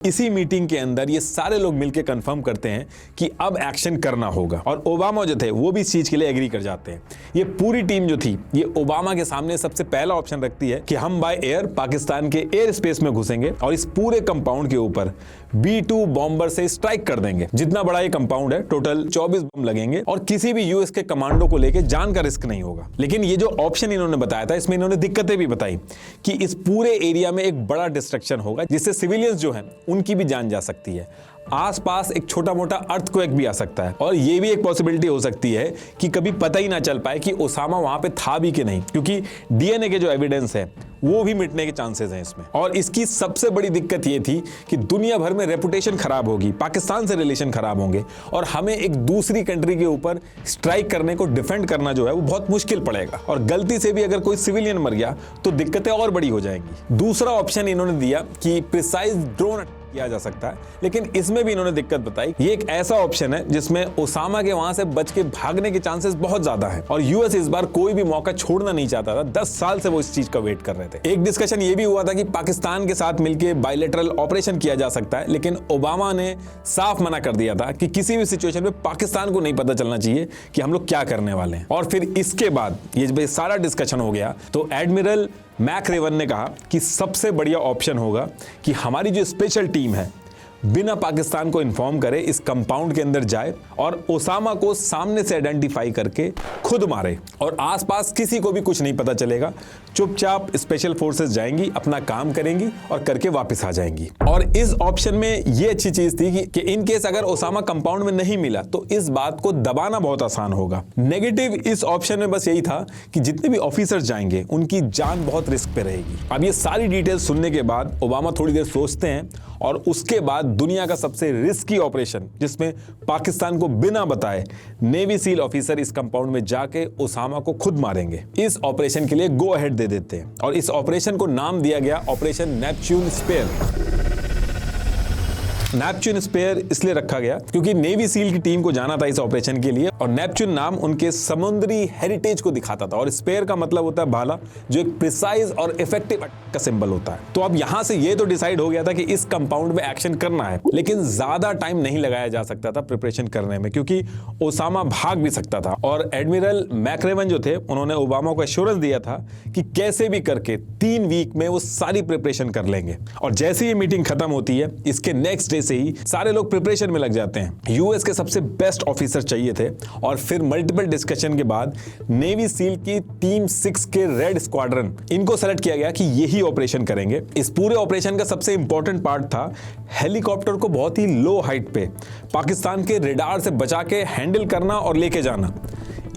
इसी मीटिंग के अंदर ये सारे लोग मिलकर कंफर्म करते हैं कि अब एक्शन करना होगा और ओबामा जो थे वो भी इस चीज के लिए एग्री कर जाते हैं। ये पूरी टीम जो थी ये ओबामा के सामने सबसे पहला ऑप्शन रखती है कि हम बाय एयर पाकिस्तान के एयर स्पेस में घुसेंगे और इस पूरे कंपाउंड के ऊपर B-2 बॉम्बर से स्ट्राइक कर देंगे। जितना बड़ा ये कंपाउंड है टोटल 24 बम लगेंगे और किसी भी यूएस के कमांडो को लेकर जान का रिस्क नहीं होगा। लेकिन ये जो ऑप्शन इन्होंने बताया था इसमें इन्होंने दिक्कतें भी बताई कि इस पूरे एरिया में एक बड़ा डिस्ट्रक्शन होगा जिससे सिविलियंस जो हैं उनकी भी जान जा सकती है। आसपास एक छोटा मोटा अर्थक्वेक भी आ सकता है और ये भी एक पॉसिबिलिटी हो सकती है कि कभी पता ही ना चल पाए कि ओसामा वहां पे था भी कि नहीं, क्योंकि डीएनए के जो एविडेंस है वो भी मिटने के चांसेस हैं इसमें। और इसकी सबसे बड़ी दिक्कत ये थी कि दुनिया भर में रेपुटेशन खराब होगी, पाकिस्तान से रिलेशन खराब होंगे और हमें एक दूसरी कंट्री के ऊपर स्ट्राइक करने को डिफेंड करना जो है वो बहुत मुश्किल पड़ेगा और गलती से भी अगर कोई सिविलियन मर गया तो दिक्कतें और बड़ी हो जाएंगी। दूसरा ऑप्शन इन्होंने दिया कि प्रिसाइज ड्रोन किया जा सकता है, लेकिन इसमें भी इन्होंने दिक्कत बताई। ये एक ऐसा ऑप्शन है जिसमें ओसामा के वहां से बच के भागने के चांसेस बहुत ज्यादा हैं और यूएस इस बार कोई भी मौका छोड़ना नहीं चाहता था। 10 साल से वो इस चीज का वेट कर रहे थे। एक डिस्कशन ये भी हुआ था कि पाकिस्तान के साथ मिलकर बायलैटरल ऑपरेशन किया जा सकता है, लेकिन ओबामा ने साफ मना कर दिया था कि किसी भी सिचुएशन में पाकिस्तान को नहीं पता चलना चाहिए कि हम लोग क्या करने वाले हैं। और फिर इसके बाद ये सारा डिस्कशन हो गया तो एडमिरल मैकरेवन ने कहा कि सबसे बढ़िया ऑप्शन होगा कि हमारी जो स्पेशल टीम है बिना पाकिस्तान को इन्फॉर्म करे इस कंपाउंड के अंदर जाए और ओसामा को सामने से आइडेंटिफाई करके खुद मारे और आसपास किसी को भी कुछ नहीं पता चलेगा। चुपचाप स्पेशल फोर्सेस जाएंगी, अपना काम करेंगी और करके वापस आ जाएंगी। और इस ऑप्शन में ये अच्छी चीज थी कि इन केस अगर ओसामा कंपाउंड में नहीं मिला तो इस बात को दबाना बहुत आसान होगा। नेगेटिव इस ऑप्शन में बस यही था कि जितने भी ऑफिसर्स जाएंगे उनकी जान बहुत रिस्क पे रहेगी। अब ये सारी डिटेल्स सुनने के बाद ओबामा थोड़ी देर सोचते हैं और उसके बाद दुनिया का सबसे रिस्की ऑपरेशन जिसमें पाकिस्तान को बिना बताए नेवी सील ऑफिसर इस कंपाउंड में जाके ओसामा को खुद मारेंगे, इस ऑपरेशन के लिए गो अहेड दे देते हैं और इस ऑपरेशन को नाम दिया गया operation Neptune spear. Neptune spear इसलिए रखा गया क्योंकि नेवी सील की टीम को जाना था इस ऑपरेशन के लिए और नेपच्यून नाम उनके समुद्री हेरिटेज को दिखाता था और स्पेयर का मतलब होता है भाला, जो एक प्रिसाइज और इफेक्टिव का सिंबल होता है। तो अब यहां से ये तो डिसाइड हो गया था कि इस कंपाउंड में एक्शन करना है, लेकिन ज्यादा टाइम नहीं लगाया जा सकता था प्रिपरेशन करने में क्योंकि ओसामा भाग भी सकता था। और एडमिरल मैकरेवन जो थे उन्होंने ओबामा को एश्योरेंस दिया था कि कैसे भी करके 3 वीक में वो सारी प्रिपरेशन कर लेंगे। और जैसे ये मीटिंग खत्म होती है इसके नेक्स्ट डे से ही सारे लोग प्रिपरेशन में लग जाते हैं। यूएस के सबसे बेस्ट ऑफिसर चाहिए थे और फिर मल्टीपल डिस्कशन के बाद नेवी सील की टीम 6 के रेड स्क्वाड्रन इनको सेलेक्ट किया गया कि यही ऑपरेशन करेंगे। इस पूरे ऑपरेशन का सबसे इंपॉर्टेंट पार्ट था हेलीकॉप्टर को बहुत ही लो हाइट पे पाकिस्तान के रेडार से बचा के हैंडल करना और लेके जाना।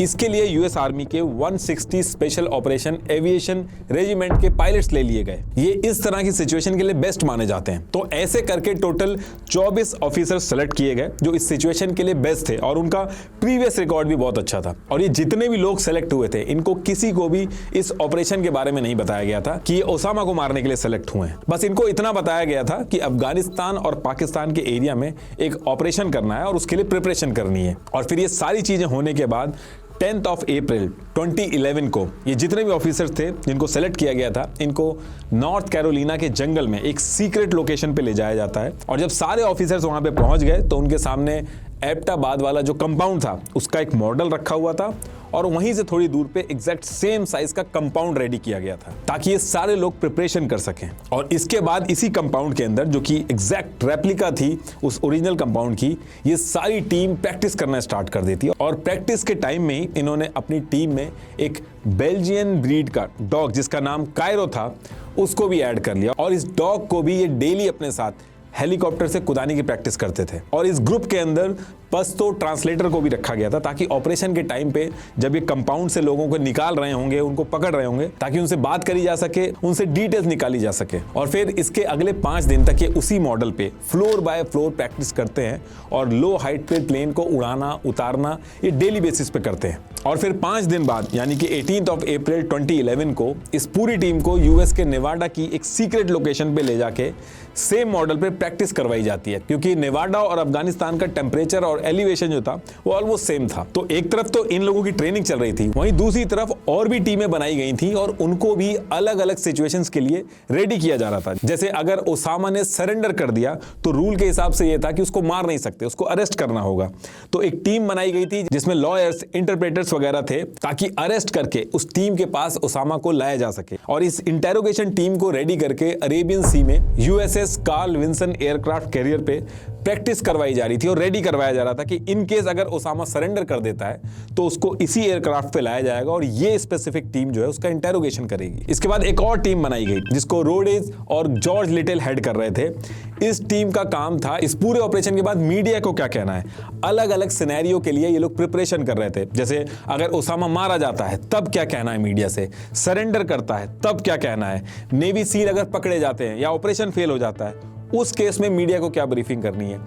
इसके लिए यूएस आर्मी के 160 स्पेशल ऑपरेशन एविएशन रेजिमेंट के पायलट्स ले लिए गए। ये इस तरह की सिचुएशन के लिए बेस्ट माने जाते हैं। तो ऐसे करके टोटल 24 ऑफिसर सेलेक्ट किए गए जो इस सिचुएशन के लिए बेस्ट थे और उनका प्रीवियस रिकॉर्ड भी बहुत अच्छा था। और ये जितने भी लोग सेलेक्ट हुए थे इनको किसी को भी इस ऑपरेशन के बारे में नहीं बताया गया था कि ये ओसामा को मारने के लिए सेलेक्ट हुए हैं। बस इनको इतना बताया गया था कि अफगानिस्तान और पाकिस्तान के एरिया में एक ऑपरेशन करना है और उसके लिए प्रिपरेशन करनी है। और फिर ये सारी चीजें होने के बाद 10th of April 2011 को ये जितने भी ऑफिसर्स थे जिनको सेलेक्ट किया गया था इनको नॉर्थ कैरोलिना के जंगल में एक सीक्रेट लोकेशन पे ले जाया जाता है। और जब सारे ऑफिसर्स वहां पे पहुंच गए तो उनके सामने एबटाबाद वाला जो कंपाउंड था उसका एक मॉडल रखा हुआ था और वहीं से थोड़ी दूर पे एग्जैक्ट सेम साइज का कंपाउंड रेडी किया गया था ताकि ये सारे लोग प्रिपरेशन कर सकें। और इसके बाद इसी कंपाउंड के अंदर जो कि एग्जैक्ट रेप्लिका थी उस ओरिजिनल कंपाउंड की, ये सारी टीम प्रैक्टिस करना स्टार्ट कर देती है। और प्रैक्टिस के टाइम में ही इन्होंने अपनी टीम में एक बेल्जियन ब्रीड का डॉग जिसका नाम कायरो था उसको भी ऐड कर लिया और इस डॉग को भी ये डेली अपने साथ हेलीकॉप्टर से कुदाने की प्रैक्टिस करते थे। और इस ग्रुप के अंदर पश्तो ट्रांसलेटर को भी रखा गया था ताकि ऑपरेशन के टाइम पे जब ये कंपाउंड से लोगों को निकाल रहे होंगे, उनको पकड़ रहे होंगे, ताकि उनसे बात करी जा सके, उनसे डिटेल्स निकाली जा सके। और फिर इसके अगले 5 दिन तक ये उसी मॉडल पे फ्लोर बाय फ्लोर प्रैक्टिस करते हैं और लो हाइट पे प्लेन को उड़ाना उतारना ये डेली बेसिस पे करते हैं। और फिर 5 दिन बाद यानी कि 18th of April 2011 को इस पूरी टीम को यूएस के नेवाडा की एक सीक्रेट लोकेशन पे ले जाके सेम मॉडल पे प्रैक्टिस करवाई जाती है, क्योंकि नेवाडा और अफगानिस्तान का टेम्परेचर और एलिवेशन जो था वो ऑलमोस्ट सेम था। तो एक तरफ तो इन लोगों की ट्रेनिंग चल रही थी, वहीं दूसरी तरफ और भी टीमें बनाई गई थी और उनको भी अलग अलग सिचुएशंस के लिए रेडी किया जा रहा था। जैसे अगर ओसामा ने सरेंडर कर दिया तो रूल के हिसाब से यह था कि उसको मार नहीं सकते, उसको अरेस्ट करना होगा। तो एक टीम बनाई गई थी जिसमें लॉयर्स, इंटरप्रेटर्स वगैरह थे, ताकि अरेस्ट करके उस टीम के पास ओसामा को लाया जा सके। और इस इंटेरोगेशन टीम को रेडी करके अरेबियन सी में USS Carl Vinson aircraft carrier पे प्रैक्टिस करवाई जा रही थी और रेडी करवाया जा रहा था कि इन केस अगर ओसामा सरेंडर कर देता है तो उसको इसी एयरक्राफ्ट पे लाया जाएगा और ये स्पेसिफिक टीम जो है उसका इंटेरोगेशन करेगी। इसके बाद एक और टीम बनाई गई जिसको रोडेज और जॉर्ज लिटिल हेड कर रहे थे। इस टीम का काम था इस पूरे ऑपरेशन के बाद मीडिया को क्या कहना है। अलग अलग सिनेरियो के लिए ये लोग प्रिपरेशन कर रहे थे। जैसे अगर ओसामा मारा जाता है तब क्या कहना है मीडिया से, सरेंडर करता है तब क्या कहना है, नेवी सील अगर पकड़े जाते हैं या ऑपरेशन फेल हो जाता है उस केस में मीडिया को क्या ब्रीफिंग करनी है।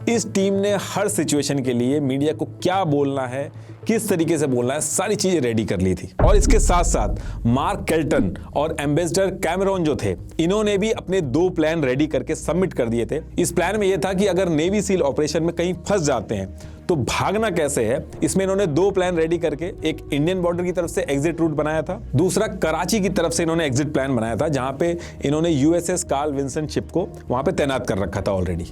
इस टीम ने हर सिचुएशन के लिए मीडिया को क्या बोलना है, किस तरीके से बोलना है, सारी चीजें रेडी कर ली थी। और इसके साथ साथ मार्क केल्टन और एम्बेसडर कैमरॉन जो थे, इन्होंने भी अपने 2 प्लान रेडी करके सबमिट कर दिए थे। इस प्लान में यह था कि अगर नेवी सील ऑपरेशन में कहीं फंस जाते हैं तो भागना कैसे है। इसमें इन्होंने 2 प्लान रेडी करके एक इंडियन बॉर्डर की तरफ से एग्जिट रूट बनाया था, दूसरा कराची की तरफ से इन्होंने एग्जिट प्लान बनाया था, जहां पे इन्होंने यूएसएस कार्ल विंसन शिप को वहां पे तैनात कर रखा था ऑलरेडी।